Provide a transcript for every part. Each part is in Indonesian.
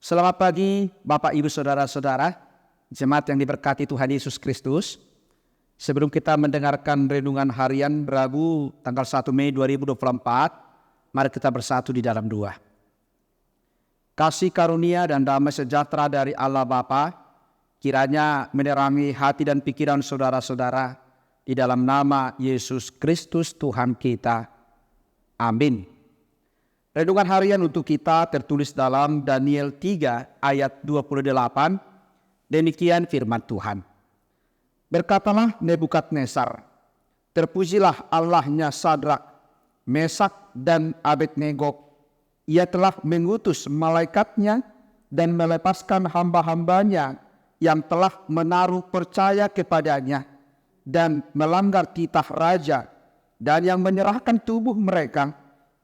Selamat pagi Bapak Ibu Saudara-saudara, jemaat yang diberkati Tuhan Yesus Kristus. Sebelum kita mendengarkan renungan harian Rabu tanggal 1 Mei 2024, mari kita bersatu di dalam doa. Kasih karunia dan damai sejahtera dari Allah Bapa kiranya menerangi hati dan pikiran saudara-saudara di dalam nama Yesus Kristus Tuhan kita. Amin. Renungan harian untuk kita tertulis dalam Daniel 3 ayat 28. Demikian firman Tuhan. Berkatalah Nebukadnezar, terpujilah Allahnya Sadrak, Mesak dan Abednego. Ia telah mengutus malaikatnya dan melepaskan hamba-hambanya yang telah menaruh percaya kepadanya dan melanggar titah raja, dan yang menyerahkan tubuh mereka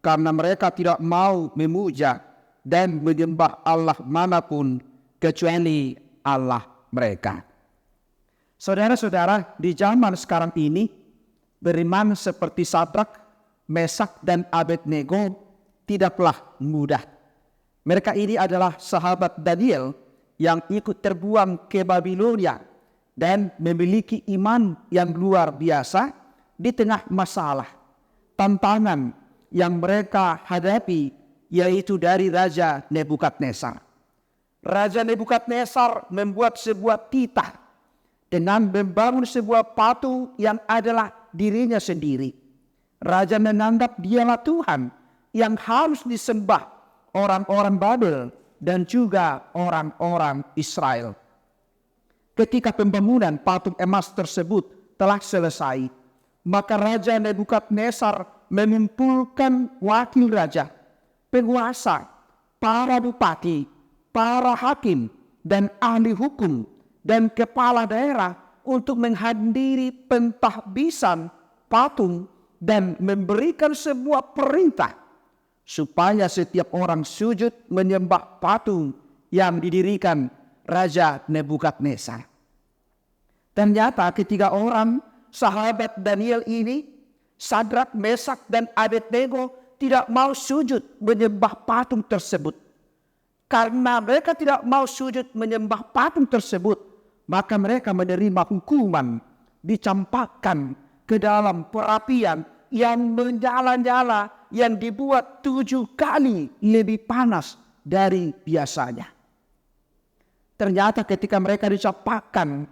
karena mereka tidak mau memuja dan menyembah Allah manapun kecuali Allah mereka. Saudara-saudara, di zaman sekarang ini, beriman seperti Sadrak, Mesak dan Abednego tidaklah mudah. Mereka ini adalah sahabat Daniel yang ikut terbuang ke Babilonia dan memiliki iman yang luar biasa di tengah masalah, tantangan yang mereka hadapi, yaitu dari Raja Nebukadnezar. Raja Nebukadnezar membuat sebuah titah dengan membangun sebuah patung yang adalah dirinya sendiri. Raja menganggap dialah Tuhan yang harus disembah orang-orang Babel dan juga orang-orang Israel. Ketika pembangunan patung emas tersebut telah selesai, maka Raja Nebukadnezar mengumpulkan wakil raja, penguasa, para bupati, para hakim, dan ahli hukum, dan kepala daerah untuk menghadiri pentahbisan patung dan memberikan sebuah perintah supaya setiap orang sujud menyembah patung yang didirikan Raja Nebukadnezar. Ternyata ketiga orang sahabat Daniel ini, Sadrak, Mesak, dan Abednego, tidak mau sujud menyembah patung tersebut. Karena mereka tidak mau sujud menyembah patung tersebut, maka mereka menerima hukuman, dicampakkan ke dalam perapian yang menyala-nyala, yang dibuat 7 kali lebih panas dari biasanya. Ternyata ketika mereka dicampakkan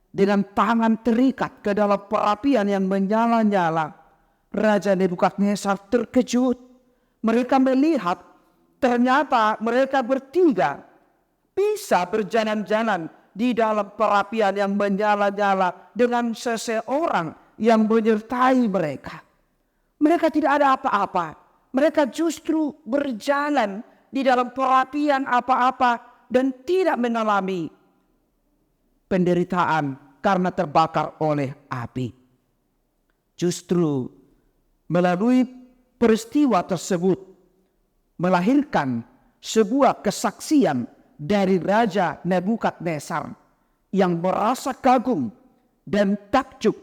dengan tangan terikat ke dalam perapian yang menyala-nyala, Raja Nebukadnezar terkejut. Mereka melihat ternyata mereka bertiga bisa berjalan-jalan di dalam perapian yang menyala-nyala dengan seseorang yang menyertai mereka. Mereka tidak ada apa-apa. Mereka justru berjalan di dalam perapian apa-apa dan tidak mengalami penderitaan karena terbakar oleh api. Justru melalui peristiwa tersebut melahirkan sebuah kesaksian dari Raja Nebukadnezar yang merasa kagum dan takjub,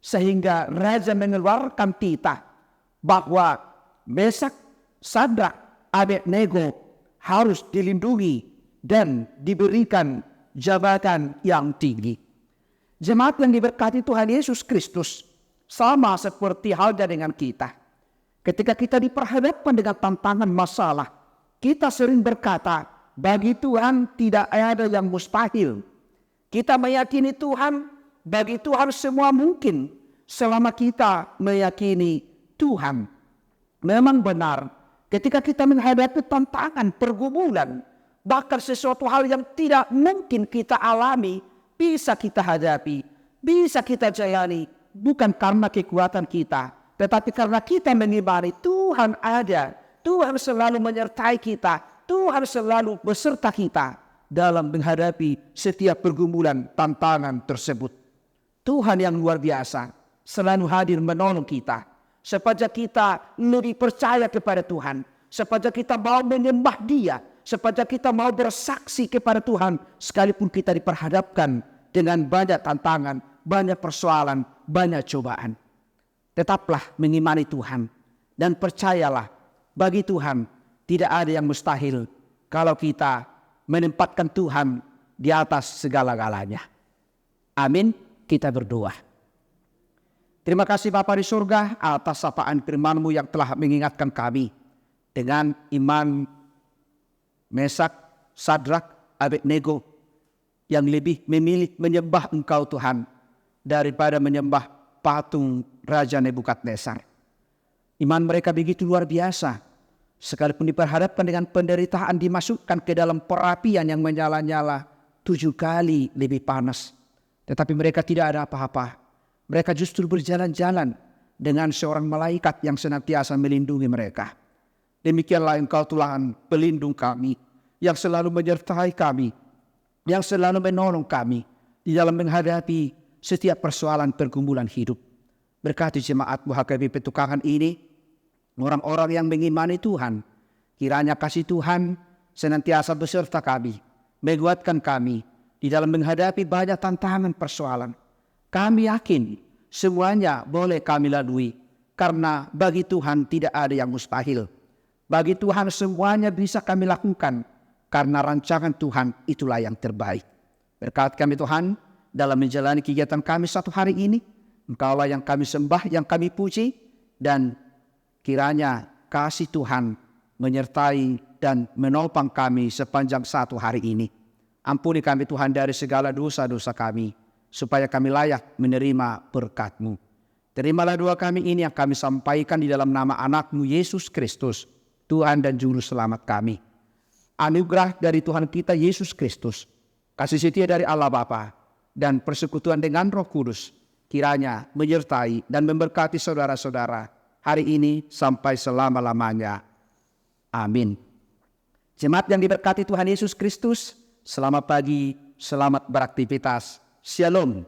sehingga Raja mengeluarkan titah bahwa Mesak, Sadrak, Abednego harus dilindungi dan diberikan jabatan yang tinggi. Jemaat yang diberkati Tuhan Yesus Kristus, sama seperti halnya dengan kita. Ketika kita diperhadapkan dengan tantangan masalah, kita sering berkata, bagi Tuhan tidak ada yang mustahil. Kita meyakini Tuhan, bagi Tuhan semua mungkin, selama kita meyakini Tuhan. Memang benar, ketika kita menghadapi tantangan, pergumulan, bahkan sesuatu hal yang tidak mungkin kita alami, bisa kita hadapi, bisa kita jalani, bukan karena kekuatan kita, tetapi karena kita mengimani Tuhan ada, Tuhan selalu menyertai kita, Tuhan selalu beserta kita dalam menghadapi setiap pergumulan tantangan tersebut. Tuhan yang luar biasa selalu hadir menolong kita, supaya kita lebih percaya kepada Tuhan, supaya kita mau menyembah Dia, supaya kita mau bersaksi kepada Tuhan sekalipun kita diperhadapkan dengan banyak tantangan, banyak persoalan, banyak cobaan. Tetaplah mengimani Tuhan. Dan percayalah, bagi Tuhan tidak ada yang mustahil kalau kita menempatkan Tuhan di atas segala-galanya. Amin. Kita berdoa. Terima kasih Bapa di surga atas sapaan firman-Mu yang telah mengingatkan kami dengan iman Mesak, Sadrak, Abednego yang lebih memilih menyembah Engkau Tuhan daripada menyembah patung Raja Nebukadnezar. Iman mereka begitu luar biasa. Sekalipun diperhadapkan dengan penderitaan, dimasukkan ke dalam perapian yang menyala-nyala 7 kali lebih panas. Tetapi mereka tidak ada apa-apa. Mereka justru berjalan-jalan dengan seorang malaikat yang senantiasa melindungi mereka. Demikianlah Engkau Tuhan pelindung kami, yang selalu menyertai kami, yang selalu menolong kami di dalam menghadapi setiap persoalan pergumulan hidup. Berkati jemaat-Mu HKBP Petukangan ini, orang-orang yang mengimani Tuhan, kiranya kasih Tuhan senantiasa beserta kami, menguatkan kami di dalam menghadapi banyak tantangan persoalan. Kami yakin semuanya boleh kami lalui, karena bagi Tuhan tidak ada yang mustahil. Bagi Tuhan semuanya bisa kami lakukan, karena rancangan Tuhan itulah yang terbaik. Berkat kami Tuhan dalam menjalani kegiatan kami satu hari ini. Engkaulah yang kami sembah, yang kami puji, dan kiranya kasih Tuhan menyertai dan menopang kami sepanjang satu hari ini. Ampuni kami Tuhan dari segala dosa-dosa kami, supaya kami layak menerima berkat-Mu. Terimalah doa kami ini yang kami sampaikan di dalam nama anak-Mu Yesus Kristus, Tuhan dan Juru Selamat kami. Anugerah dari Tuhan kita Yesus Kristus, kasih setia dari Allah Bapa, dan persekutuan dengan Roh Kudus, kiranya menyertai dan memberkati saudara-saudara hari ini sampai selama-lamanya. Amin. Jemaat yang diberkati Tuhan Yesus Kristus, selamat pagi, selamat beraktivitas. Shalom.